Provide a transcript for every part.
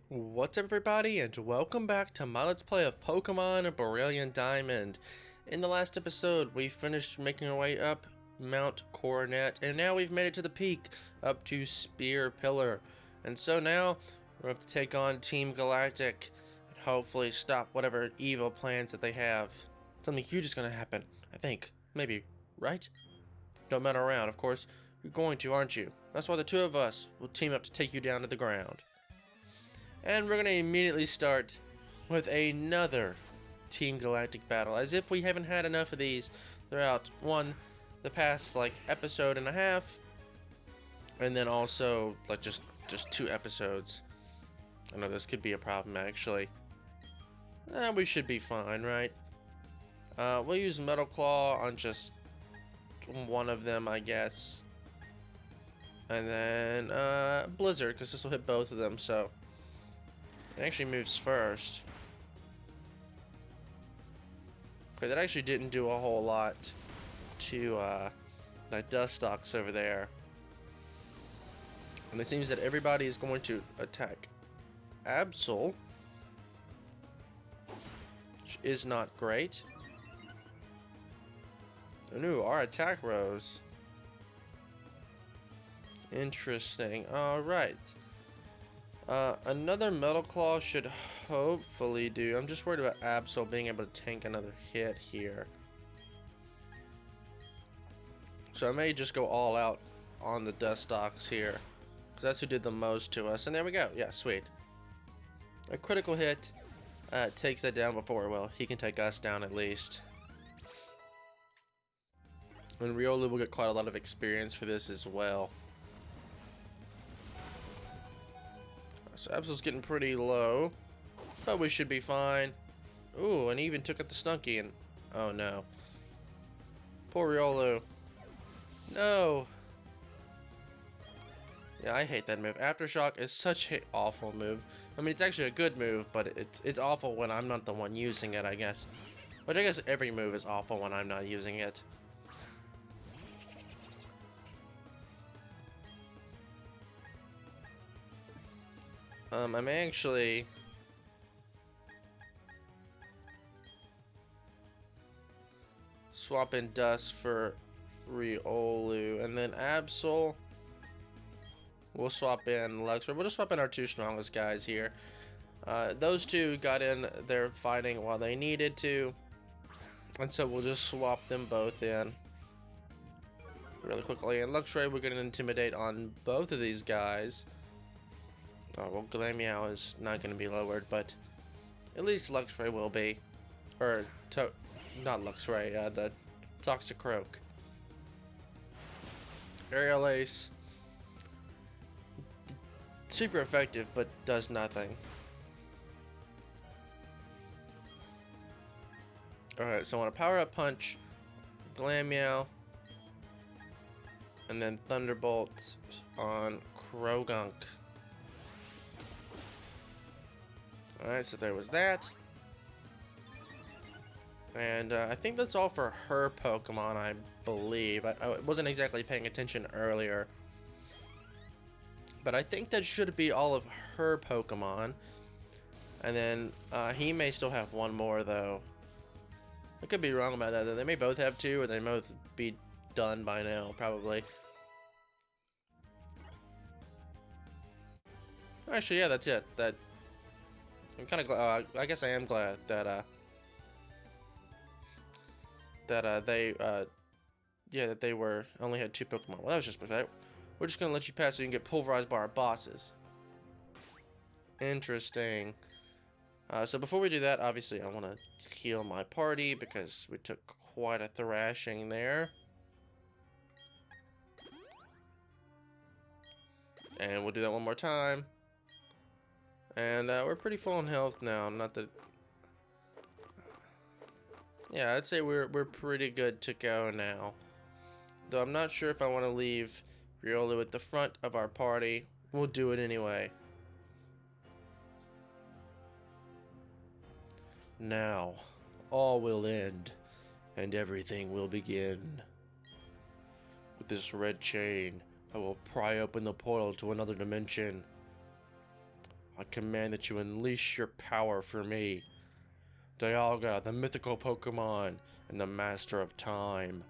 What's up everybody, and welcome back to my Let's Play of Pokemon Brilliant Diamond. In the last episode, we finished making our way up Mount Coronet, and now we've made it to the peak, up to Spear Pillar. And so now, we're going to take on Team Galactic, and hopefully stop whatever evil plans that they have. Something huge is going to happen, I think. Maybe, right? Don't matter around, of course. You're going to, aren't you? That's why the two of us will team up to take you down to the ground. And we're going to immediately start with another Team Galactic battle, as if we haven't had enough of these throughout the past episode and a half, and then also just 2 episodes. I know this could be a problem actually. We should be fine, right? We'll use Metal Claw on just one of them, I guess, and then Blizzard, because this will hit both of them. So it actually moves first. Okay, that actually didn't do a whole lot to that Dustox over there. And it seems that everybody is going to attack Absol, which is not great. Oh no, our attack rose. Interesting. Alright. Another Metal Claw should hopefully do. I'm just worried about Absol being able to tank another hit here. So I may just go all out on the Dustox here, because that's who did the most to us. And there we go. Yeah, sweet. A critical hit takes that down before, well, he can take us down at least. And Riolu will get quite a lot of experience for this as well. So Absol's getting pretty low, but we should be fine. Ooh, and he even took out the Stunky, and oh no. Poor Riolu. No. Yeah, I hate that move. Aftershock is such an awful move. I mean, it's actually a good move, but it's awful when I'm not the one using it, I guess. But I guess every move is awful when I'm not using it. I may actually swap in Dust for Riolu, and then Absol, we'll swap in Luxray. We'll just swap in our 2 strongest guys here. Those 2 got in there fighting while they needed to, and so we'll just swap them both in really quickly. And Luxray, we're going to intimidate on both of these guys. Oh, well, Glameow is not going to be lowered, but at least Luxray will be. Or, not Luxray, the Toxicroak. Aerial Ace. Super effective, but does nothing. Alright, so I want to Power Up Punch, Glameow, and then Thunderbolt on Krogunk. Alright, so there was that. And I think that's all for her Pokemon, I believe. I wasn't exactly paying attention earlier. But I think that should be all of her Pokemon. And then he may still have one more, though. I could be wrong about that. They may both have 2, or they both be done by now, probably. Actually, yeah, that's it. I'm kind of glad. I guess I am glad that they were only had 2 Pokemon. Well, that was just pathetic. We're just gonna let you pass so you can get pulverized by our bosses. Interesting. So before we do that, obviously I want to heal my party because we took quite a thrashing there. And we'll do that one more time. And we're pretty full in health now. Not that. Yeah, I'd say we're pretty good to go now. Though I'm not sure if I want to leave Riolu at the front of our party. We'll do it anyway. Now, all will end, and everything will begin. With this red chain, I will pry open the portal to another dimension. I command that you unleash your power for me. Dialga, the mythical Pokemon, and the master of time.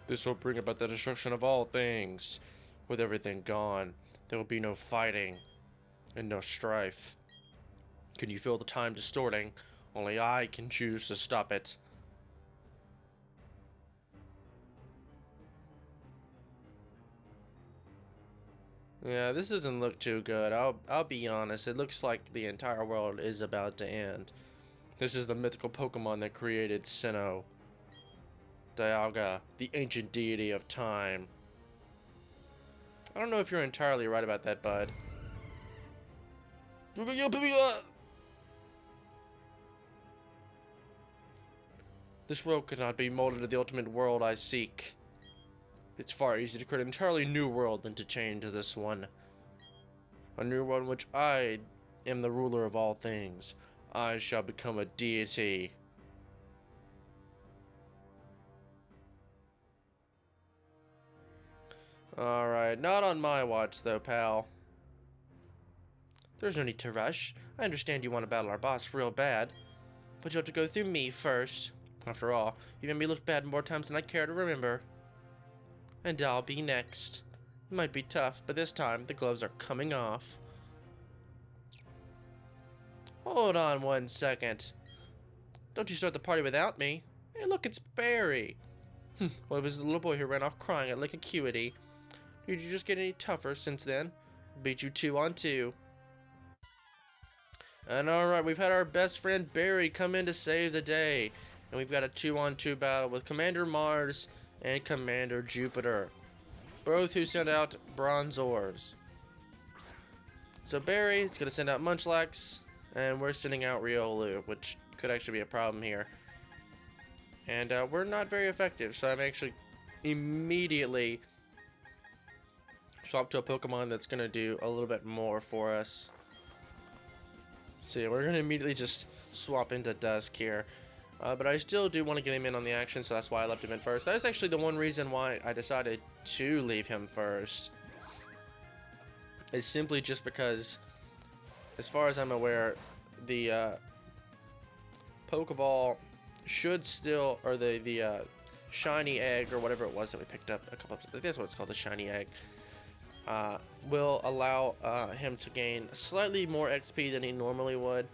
This will bring about the destruction of all things. With everything gone, there will be no fighting and no strife. Can you feel the time distorting? Only I can choose to stop it. Yeah, this doesn't look too good. I'll be honest. It looks like the entire world is about to end. This is the mythical Pokemon that created Sinnoh. Dialga, the ancient deity of time. I don't know if you're entirely right about that, bud. This world could not be molded to the ultimate world I seek. It's far easier to create an entirely new world than to change this one. A new world in which I am the ruler of all things. I shall become a deity. Alright, not on my watch though, pal. There's no need to rush. I understand you want to battle our boss real bad, but you have to go through me first. After all, you made me look bad more times than I care to remember. And I'll be next. It might be tough, but this time the gloves are coming off. Hold on 1 second. Don't you start the party without me. Hey, look, it's Barry. Well, it was the little boy who ran off crying at Lake Acuity. Did you just get any tougher since then? Beat you 2-on-2. And alright, we've had our best friend Barry come in to save the day. And we've got a 2-on-2 battle with Commander Mars and Commander Jupiter. Both who send out Bronzors. So Barry is going to send out Munchlax, and we're sending out Riolu, which could actually be a problem here. And we're not very effective, so I'm actually immediately swap to a Pokemon that's going to do a little bit more for us. So yeah, we're going to immediately just swap into Dusk here. But I still do want to get him in on the action, so that's why I left him in first. That was actually the one reason why I decided to leave him first. It's simply just because, as far as I'm aware, the Pokeball should still, or the shiny egg, or whatever it was that we picked up a couple of, I think that's what it's called, the shiny egg, will allow him to gain slightly more XP than he normally would.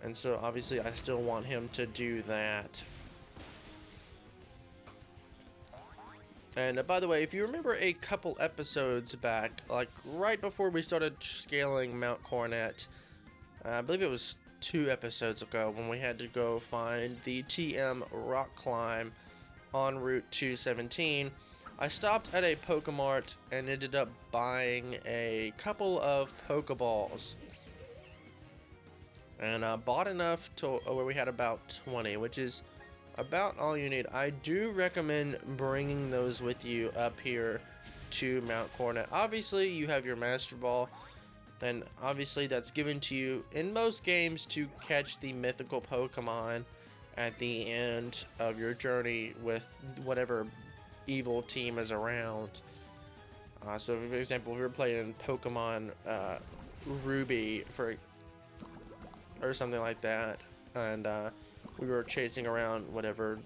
And so obviously I still want him to do that. And by the way, if you remember a couple episodes back, like right before we started scaling Mount Coronet, I believe it was 2 episodes ago, when we had to go find the TM rock climb on Route 217, I stopped at a Pokemart and ended up buying a couple of Pokeballs. And bought enough to where we had about 20, which is about all you need. I do recommend bringing those with you up here to Mount Coronet. Obviously, you have your Master Ball, and obviously that's given to you in most games to catch the mythical Pokemon at the end of your journey with whatever evil team is around. So, for example, if we were playing Pokemon Ruby or something like that, and we were chasing around whatever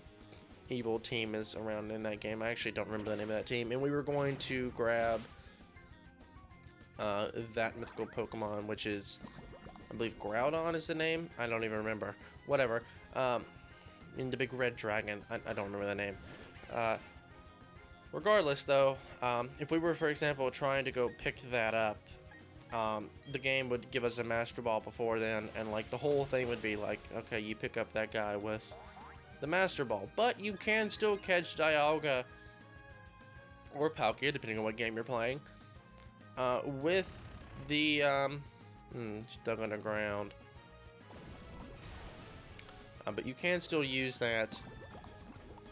evil team is around in that game. I actually don't remember the name of that team, and we were going to grab that mythical Pokemon, which is, I believe, Groudon is the name. I don't even remember. Whatever. In the big red dragon. I don't remember the name. Regardless, though, if we were, for example, trying to go pick that up, the game would give us a Master Ball before then, and like the whole thing would be like, okay, you pick up that guy with the Master Ball, but you can still catch Dialga or Palkia, depending on what game you're playing, with the Stuck underground. But you can still use that.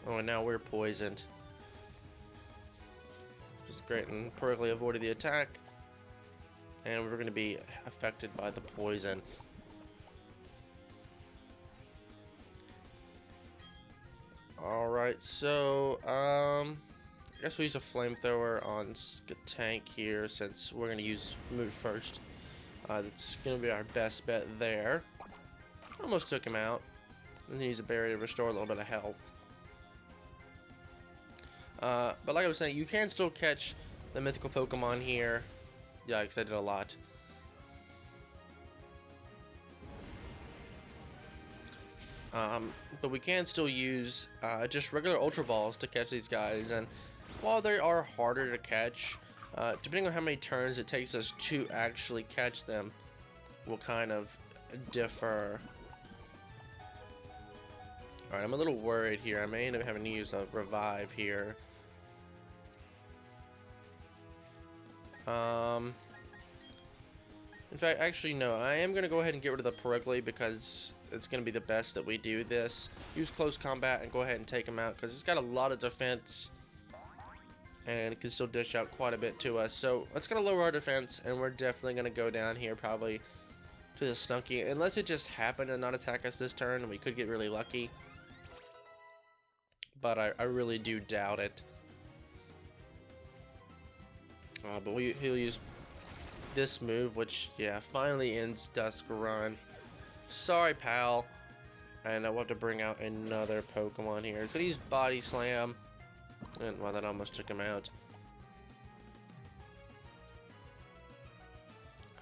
Oh, and now we're poisoned. Which is great, and perfectly avoided the attack. And we're going to be affected by the poison. Alright, so, I guess we use a flamethrower on the tank here since we're going to move first. That's going to be our best bet there. Almost took him out. And then use a berry to restore a little bit of health. But like I was saying, you can still catch the mythical Pokemon here. Yikes, I did a lot. But we can still use just regular Ultra Balls to catch these guys, and while they are harder to catch, depending on how many turns it takes us to actually catch them, will kind of differ. Alright, I'm a little worried here. I may end up having to use a revive here. In fact, actually no, I am going to go ahead and get rid of the Perugly because it's going to be the best that we do this. Use close combat and go ahead and take him out because it's got a lot of defense and it can still dish out quite a bit to us. So let's going to lower our defense, and we're definitely going to go down here probably to the Stunky, unless it just happened to not attack us this turn and we could get really lucky. But I really do doubt it. But he'll use this move, which, yeah, finally ends Dusk Run. Sorry, pal. And I will have to bring out another Pokemon here. So he's Body Slam. And wow, that almost took him out.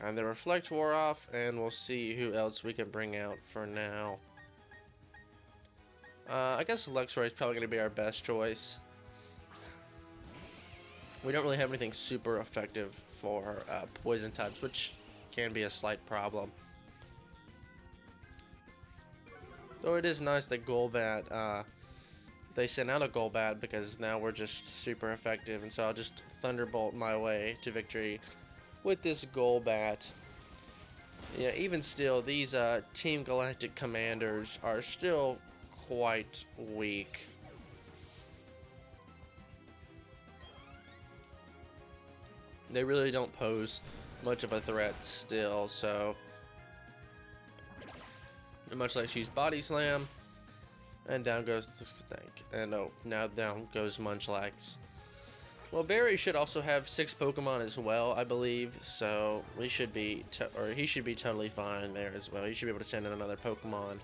And the Reflect wore off, and we'll see who else we can bring out for now. I guess Luxray is probably going to be our best choice. We don't really have anything super effective for poison types, which can be a slight problem. Though it is nice that Golbat, they sent out a Golbat because now we're just super effective, and so I'll just Thunderbolt my way to victory with this Golbat. Yeah, even still, these Team Galactic commanders are still quite weak. They really don't pose much of a threat still, so much like she's Body Slam, and down goes the tank. And oh, now down goes Munchlax. Well, Barry should also have 6 Pokemon as well, I believe, so we should be, he should be totally fine there as well. He should be able to send in another Pokemon.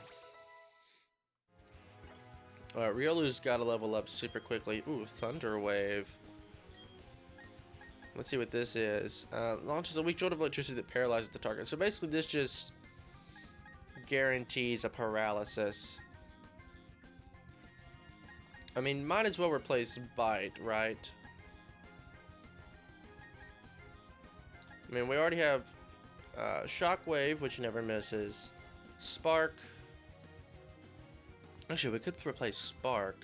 Riolu's got to level up super quickly. Ooh, Thunder Wave. Let's see what this is. Launches a weak jolt of electricity that paralyzes the target. So basically this just guarantees a paralysis. I mean, might as well replace Bite, right? I mean, we already have Shockwave, which never misses. Spark. Actually, we could replace Spark,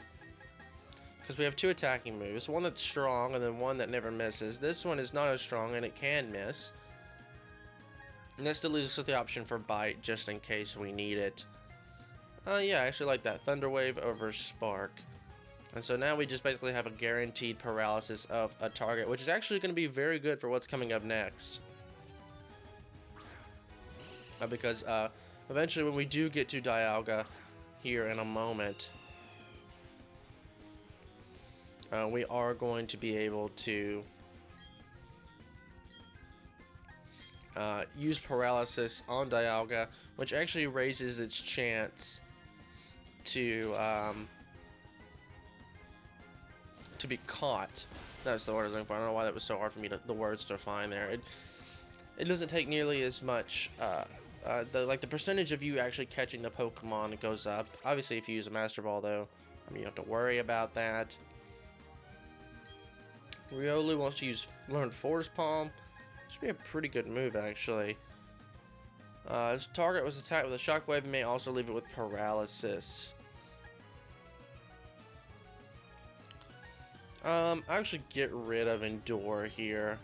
because we have 2 attacking moves. One that's strong and then one that never misses. This one is not as strong and it can miss. And that still leaves us with the option for Bite just in case we need it. Yeah, I actually like that. Thunder Wave over Spark. And so now we just basically have a guaranteed paralysis of a target, which is actually going to be very good for what's coming up next. Because eventually when we do get to Dialga here in a moment, we are going to be able to use paralysis on Dialga, which actually raises its chance to be caught. That's the word I was looking for. I don't know why that was so hard for me the words to find there. It doesn't take nearly as much. The percentage of you actually catching the Pokemon goes up. Obviously, if you use a Master Ball, though, I mean, you don't have to worry about that. Riolu wants to learn Force Palm. Should be a pretty good move, actually. This target was attacked with a Shockwave and may also leave it with paralysis. I actually get rid of Endure here.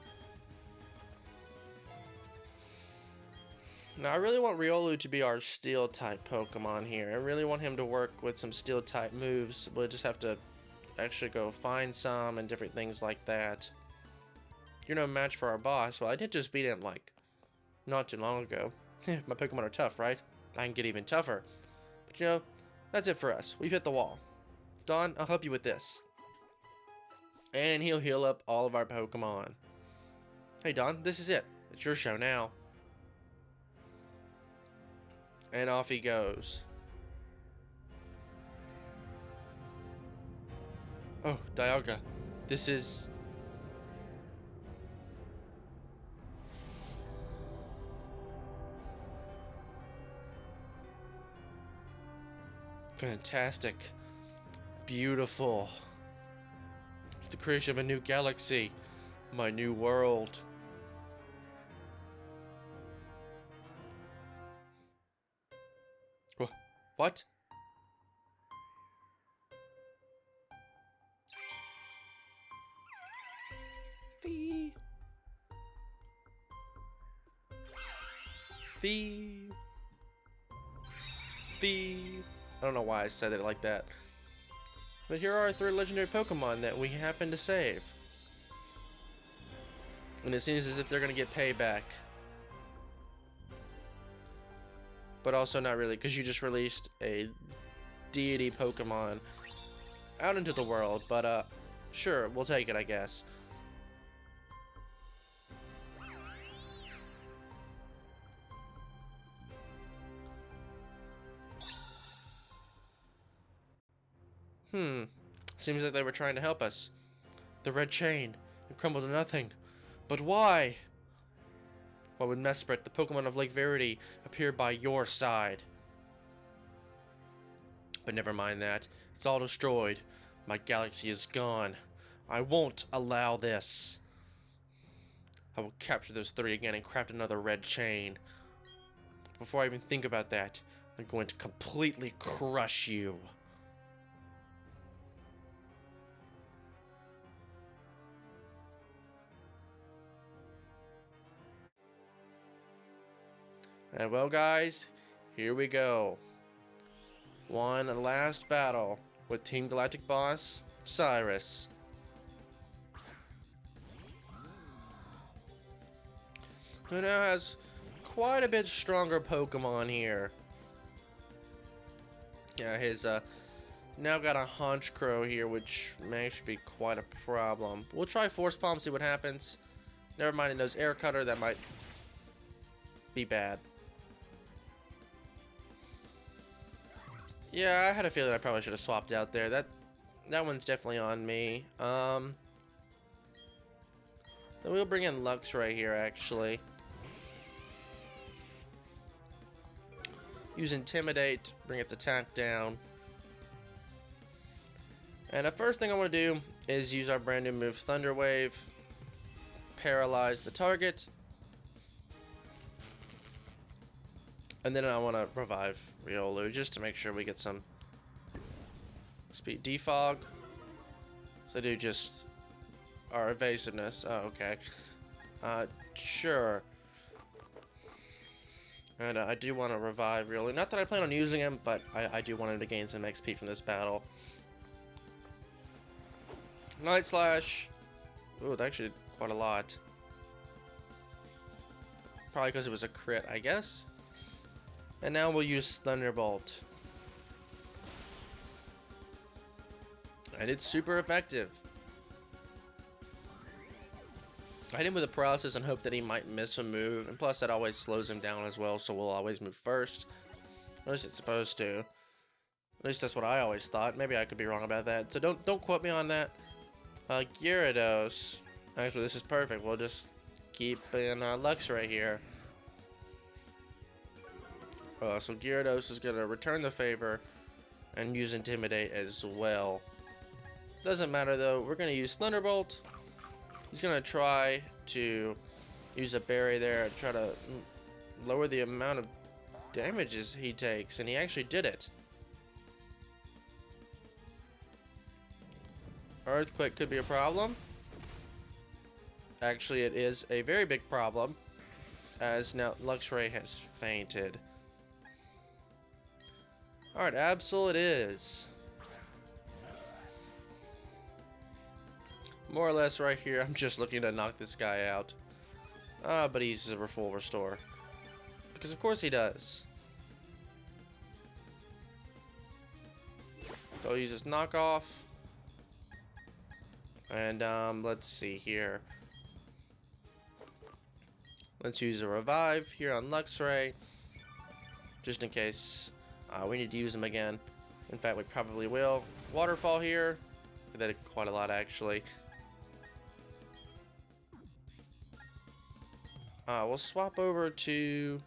Now, I really want Riolu to be our Steel-type Pokemon here. I really want him to work with some Steel-type moves. We'll just have to actually go find some and different things like that. You're no match for our boss. Well, I did just beat him, like, not too long ago. My Pokemon are tough, right? I can get even tougher. But, you know, that's it for us. We've hit the wall. Dawn, I'll help you with this. And he'll heal up all of our Pokemon. Hey, Dawn, this is it. It's your show now. And off he goes. Oh, Dialga. This is... fantastic. Beautiful. It's the creation of a new galaxy. My new world. What? Fee. Fee. Fee. I don't know why I said it like that. But here are our 3 legendary Pokemon that we happen to save. And it seems as if they're going to get payback. But also not really, because you just released a deity Pokemon out into the world. But, sure, we'll take it, I guess. Seems like they were trying to help us. The red chain. It crumbled to nothing. But why? Why would Mesprit, the Pokemon of Lake Verity, appear by your side? But never mind that. It's all destroyed. My galaxy is gone. I won't allow this. I will capture those 3 again and craft another red chain. Before I even think about that, I'm going to completely crush you. And well, guys, here we go. One last battle with Team Galactic boss, Cyrus. Who now has quite a bit stronger Pokemon here. Yeah, his now got a Honchkrow here, which may actually be quite a problem. We'll try Force Palm, see what happens. Never mind, it knows Air Cutter, that might be bad. Yeah, I had a feeling I probably should have swapped out there. That one's definitely on me. Then we'll bring in Lux right here, actually. Use Intimidate, bring its attack down. And the first thing I want to do is use our brand new move, Thunder Wave. Paralyze the target. And then I want to revive Riolu just to make sure we get some speed. Defog. So do just our evasiveness. Oh, okay. Sure. And I do want to revive Riolu. Not that I plan on using him, but I do want him to gain some XP from this battle. Night Slash. Ooh, it actually did quite a lot. Probably because it was a crit, I guess. And now we'll use Thunderbolt. And it's super effective. I hit him with a paralysis and hope that he might miss a move. And plus that always slows him down as well, so we'll always move first. At least it's supposed to. At least that's what I always thought. Maybe I could be wrong about that. So don't quote me on that. Gyarados. Actually, this is perfect. We'll just keep in Lux right here. So Gyarados is going to return the favor and use Intimidate as well. Doesn't matter though, we're going to use Thunderbolt. He's going to try to use a berry there to try to lower the amount of damages he takes, and he actually did it. Earthquake could be a problem. Actually, it is a very big problem. as now Luxray has fainted. Alright, Absol it is. More or less right here, I'm just looking to knock this guy out. But he uses a full restore. Because of course he does. So he uses knockoff. And let's see here. Let's use a revive here on Luxray. Just in case we need to use him again. In fact, we probably will. Waterfall here. That did quite a lot actually. We'll swap over to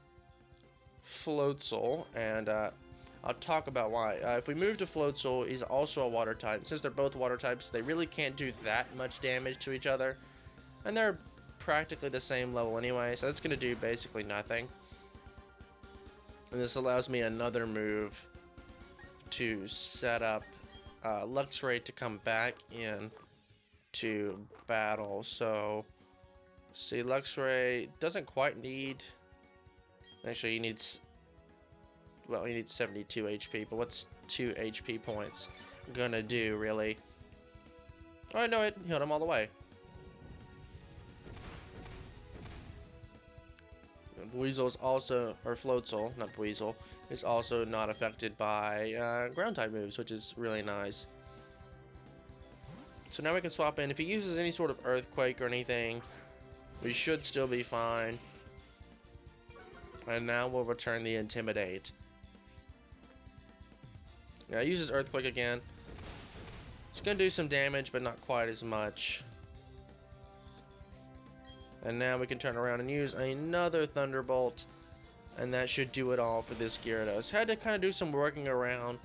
Floatzel, and I'll talk about why. If we move to Floatzel, he's also a water type. Since they're both water types, they really can't do that much damage to each other. And they're practically the same level anyway, so that's going to do basically nothing. And this allows me another move to set up Luxray to come back in to battle. So, see, Luxray doesn't quite need... Actually, he needs... Well, he needs 72 HP, but what's 2 HP points gonna do, really? Oh, I know it. Healed him all the way. Weasel's also, or Floatzel, not Weasel, is also not affected by ground type moves, which is really nice. So now we can swap in. If he uses any sort of earthquake or anything, we should still be fine. And now we'll return the Intimidate. Now he uses earthquake again. It's gonna do some damage, but not quite as much. And now we can turn around and use another Thunderbolt, and that should do it all for this Gyarados. Had to kind of do some working around,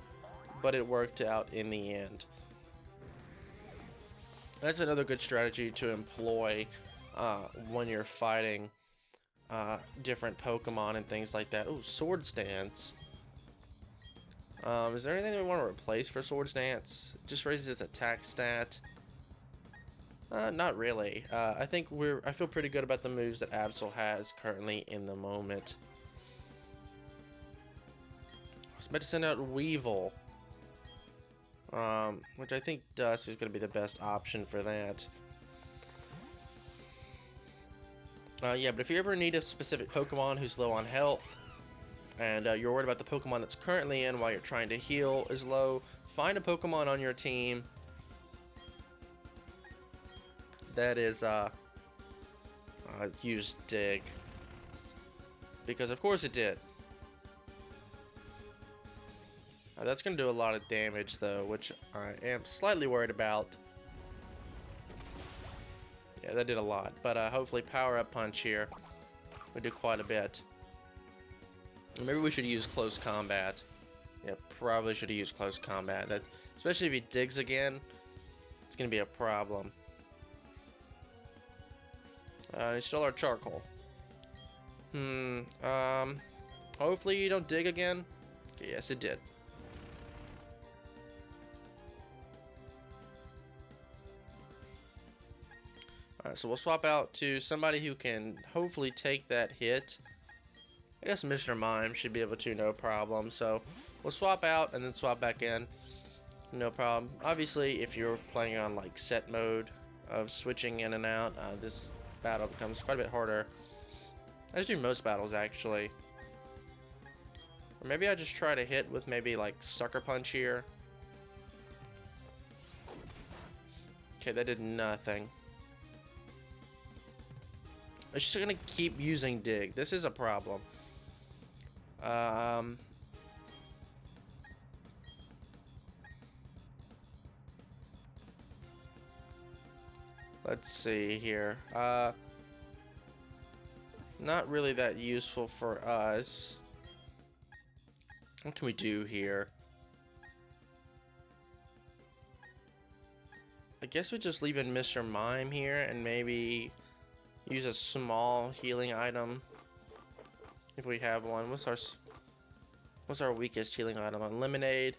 but it worked out in the end. That's another good strategy to employ when you're fighting different Pokemon and things like that. Ooh, Swords Dance. Is there anything that we want to replace for Swords Dance? It just raises its attack stat. Not really. I think I feel pretty good about the moves that Absol has currently in the moment. I was about to send out Weevil. Which I think Dusk is going to be the best option for that. Yeah, but if you ever need a specific Pokemon who's low on health, and you're worried about the Pokemon that's currently in while you're trying to heal is low, find a Pokemon on your team that is, use Dig. Because of course it did. That's going to do a lot of damage though, which I am slightly worried about. Yeah, that did a lot, but hopefully Power Up Punch here would do quite a bit. Maybe we should use Close Combat. Yeah, probably should have used Close Combat. That, especially if he digs again, it's going to be a problem. He stole our Charcoal. Hopefully you don't dig again. Okay, yes, it did. Alright, so we'll swap out to somebody who can hopefully take that hit. I guess Mr. Mime should be able to, no problem. So we'll swap out and then swap back in. No problem. Obviously, if you're playing on like set mode of switching in and out, this battle becomes quite a bit harder. I just do most battles actually. Or maybe I just try to hit with maybe like Sucker Punch here. Okay, that did nothing. I'm just gonna keep using Dig. This is a problem. Let's see here. Not really that useful for us. What can we do here? I guess we just leave in Mr. Mime here and maybe use a small healing item if we have one. What's our weakest healing item? A Lemonade.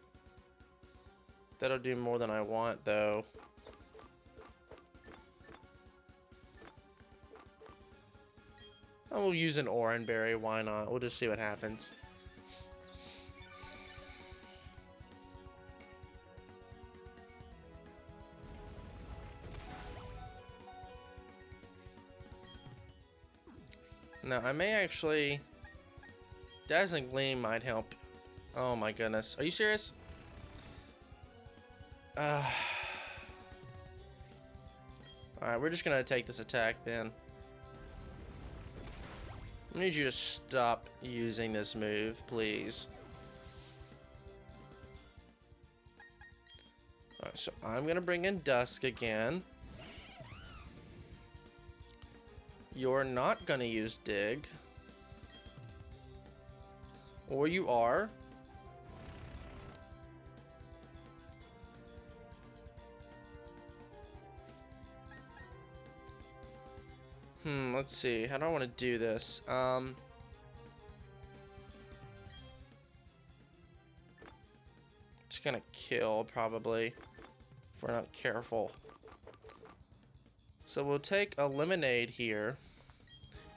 That'll do more than I want though. Oh, we'll use an Oran Berry, why not? We'll just see what happens. Now, I may actually... Dazzling Gleam might help. Oh my goodness. Are you serious? Alright, we're just gonna take this attack then. I need you to stop using this move, please. Alright, so I'm gonna bring in Dusk again. You're not gonna use Dig. Or you are. Let's see. How do I want to do this? Just gonna kill, probably, if we're not careful. So we'll take a Lemonade here.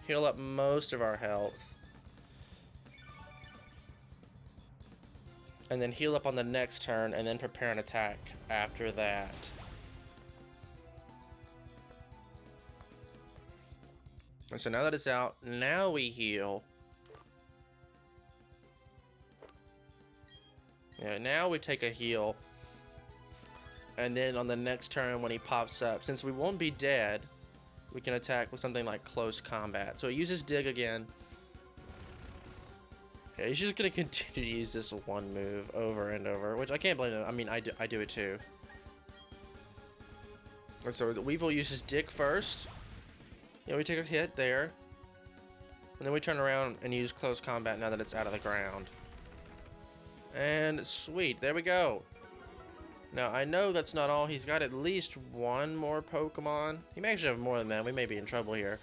Heal up most of our health. And then heal up on the next turn, and then prepare an attack after that. And so now that it's out, now we heal. Yeah, now we take a heal. And then on the next turn when he pops up, since we won't be dead, we can attack with something like Close Combat. So he uses Dig again. Yeah, he's just gonna continue to use this one move over and over, which I can't blame him. I mean, I do it too. And so the Weevil uses Dig first. Yeah, we take a hit there. And then we turn around and use Close Combat now that it's out of the ground. And sweet, there we go. Now, I know that's not all. He's got at least one more Pokemon. He may actually have more than that. We may be in trouble here.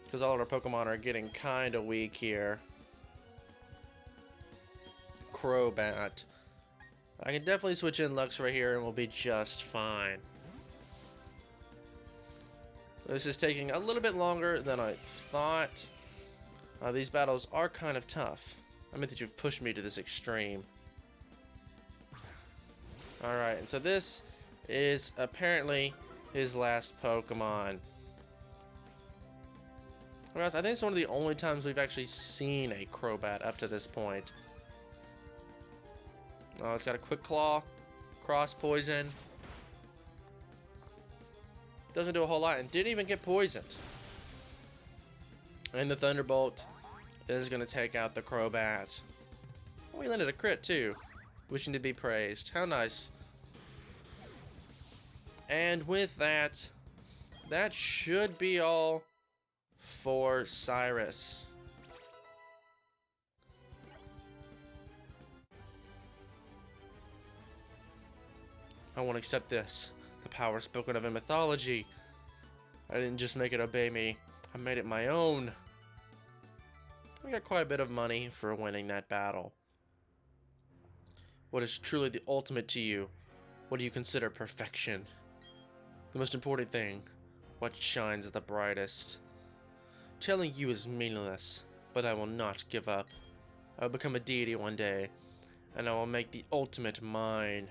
Because all of our Pokemon are getting kind of weak here. Crobat. I can definitely switch in Lux right here and we'll be just fine. This is taking a little bit longer than I thought. These battles are kind of tough. I meant that you've pushed me to this extreme. Alright, and so this is apparently his last Pokemon. I think it's one of the only times we've actually seen a Crobat up to this point. Oh, it's got a Quick Claw, Cross Poison. Doesn't do a whole lot and didn't even get poisoned. And the Thunderbolt is going to take out the Crobat. Oh, we landed a crit too. Wishing to be praised. How nice. And with that, that should be all for Cyrus. I won't accept this. The power spoken of in mythology. I didn't just make it obey me. I made it my own. I got quite a bit of money for winning that battle. What is truly the ultimate to you? What do you consider perfection? The most important thing, what shines the brightest? Telling you is meaningless, but I will not give up. I will become a deity one day, and I will make the ultimate mine.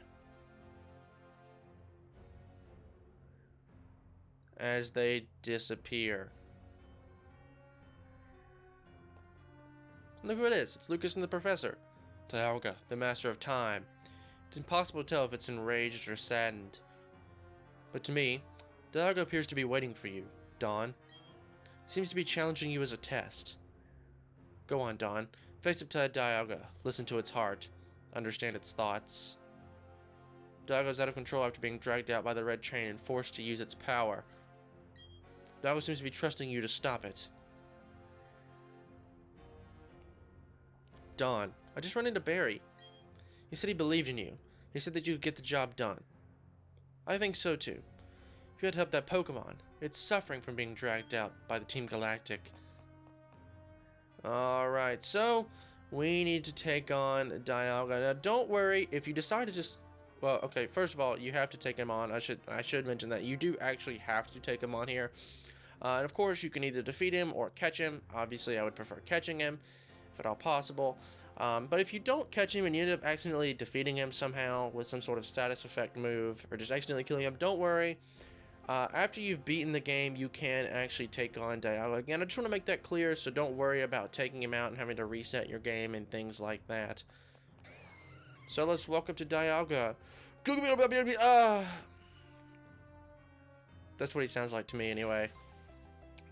As they disappear. Look who it is. It's Lucas and the Professor. Dialga, the Master of Time. It's impossible to tell if it's enraged or saddened. But to me, Dialga appears to be waiting for you, Dawn. It seems to be challenging you as a test. Go on, Dawn. Face up to Dialga. Listen to its heart. Understand its thoughts. Dialga's out of control after being dragged out by the red chain and forced to use its power. Dialga seems to be trusting you to stop it. Dawn, I just ran into Barry. He said he believed in you. He said that you'd get the job done. I think so too. You had to help that Pokemon. It's suffering from being dragged out by the Team Galactic. Alright, so we need to take on Dialga. Now don't worry if you decide to just... Well, okay, first of all, you have to take him on. I should mention that you do actually have to take him on here. And of course, you can either defeat him or catch him. Obviously, I would prefer catching him, if at all possible. But if you don't catch him and you end up accidentally defeating him somehow with some sort of status effect move, or just accidentally killing him, don't worry. After you've beaten the game, you can actually take on Dialga again. I just want to make that clear, so don't worry about taking him out and having to reset your game and things like that. So let's walk up to Dialga. That's what he sounds like to me anyway.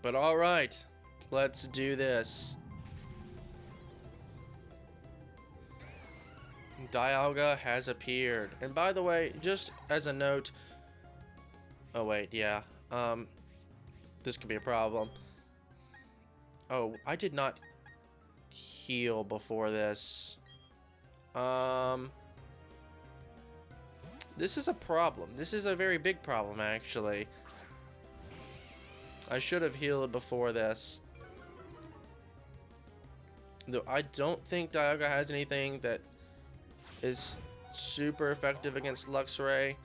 But alright, let's do this. Dialga has appeared. And by the way, just as a note... Oh wait, yeah. This could be a problem. Oh, I did not heal before this. This is a problem. This is a very big problem, actually. I should have healed before this. Though I don't think Dialga has anything that is super effective against Luxray.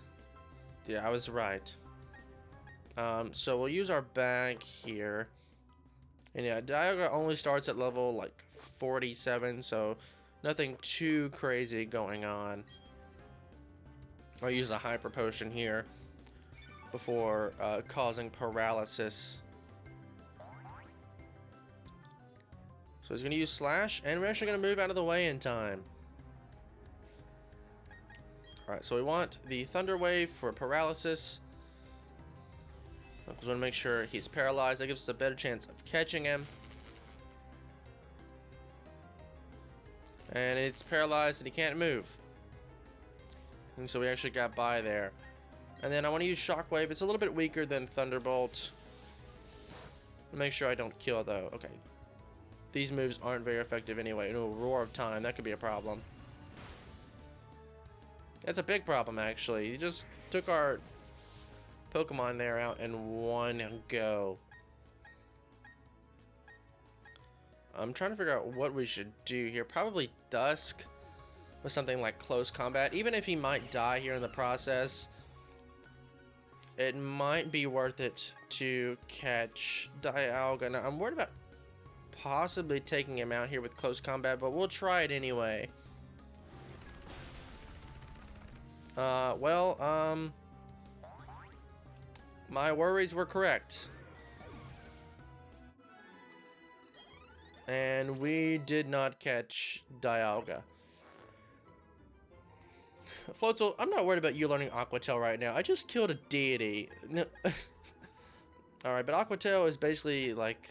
Yeah, I was right. So we'll use our bag here. And yeah, Dialga only starts at level like 47, so nothing too crazy going on. I'll use a hyper potion here before causing paralysis. So he's going to use Slash, and we're actually going to move out of the way in time. Alright, so we want the Thunder Wave for paralysis. I just want to make sure he's paralyzed. That gives us a better chance of catching him. And it's paralyzed and he can't move. And so we actually got by there. And then I want to use Shockwave. It's a little bit weaker than Thunderbolt. Make sure I don't kill though. Okay. These moves aren't very effective anyway. No, Roar of Time. That could be a problem. That's a big problem actually. He just took our Pokemon there out in one go. I'm trying to figure out what we should do here. Probably Dusk with something like Close Combat. Even if he might die here in the process, it might be worth it to catch Dialga. Now, I'm worried about possibly taking him out here with Close Combat, but we'll try it anyway. My worries were correct. And we did not catch Dialga. Floatzel, I'm not worried about you learning Aqua Tail right now. I just killed a deity. No. Alright, but Aqua Tail is basically like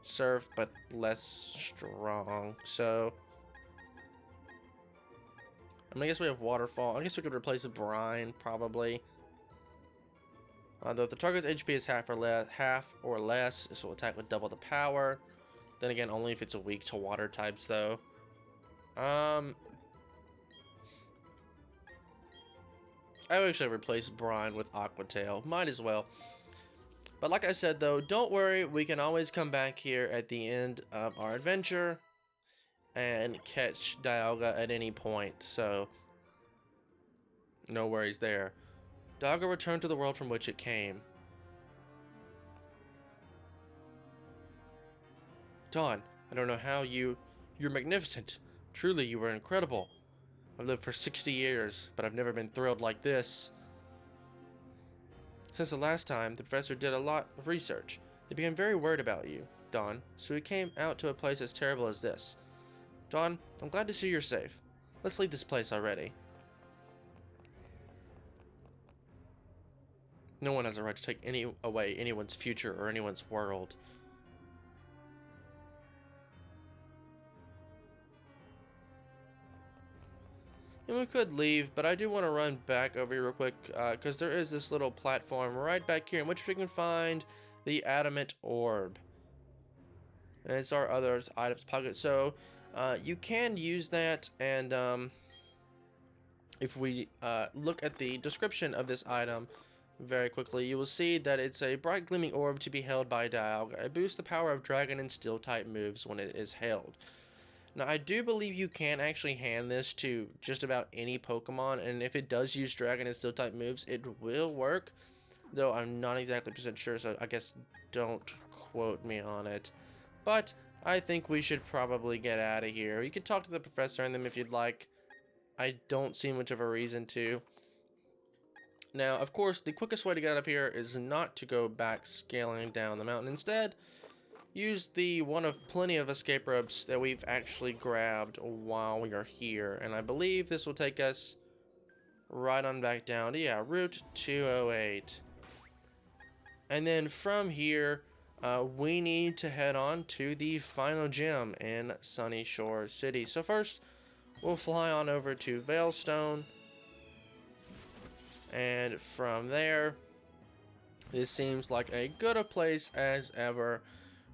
Surf, but less strong. So I guess we have Waterfall. I guess we could replace a Brine, probably. Though if the target's HP is half or less, this will attack with double the power. Then again, only if it's weak to water types, though. I would actually replace Brine with Aqua Tail. Might as well. But like I said, though, don't worry. We can always come back here at the end of our adventure and catch Dialga at any point. So, no worries there. Dialga returned to the world from which it came. Dawn, I don't know how you're magnificent. Truly, you were incredible. I've lived for 60 years, but I've never been thrilled like this. Since the last time, the professor did a lot of research. They became very worried about you, Dawn, so we came out to a place as terrible as this. Dawn, I'm glad to see you're safe. Let's leave this place already. No one has a right to take away anyone's future or anyone's world. And we could leave, but I do want to run back over here real quick, because there is this little platform right back here in which we can find the Adamant Orb. And it's our other items pocket. So, you can use that, and if we look at the description of this item very quickly, you will see that it's a bright gleaming orb to be held by Dialga. It boosts the power of Dragon and Steel type moves when it is held. Now, I do believe you can actually hand this to just about any Pokemon, and if it does use Dragon and Steel type moves, it will work. though I'm not exactly % sure, so I guess don't quote me on it. But I think we should probably get out of here. You could talk to the professor and them if you'd like. I don't see much of a reason to. Now, of course, the quickest way to get up here is not to go back scaling down the mountain. Instead, use the one of plenty of escape ropes that we've actually grabbed while we are here. And I believe this will take us right on back down to, yeah, Route 208. And then from here, we need to head on to the final gym in Sunny Shore City. So first, we'll fly on over to Veilstone. And from there, this seems like a good a place as ever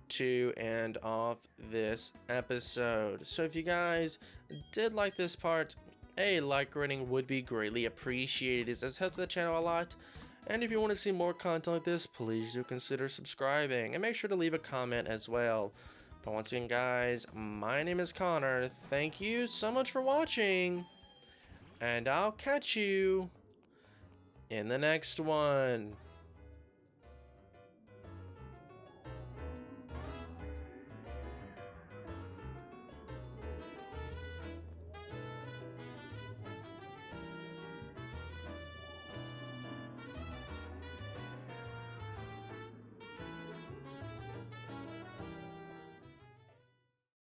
to end off this episode. So if you guys did like this part, a like rating would be greatly appreciated. It does help the channel a lot. And if you want to see more content like this, please do consider subscribing. And make sure to leave a comment as well. But once again, guys, my name is Connor. Thank you so much for watching. And I'll catch you in the next one.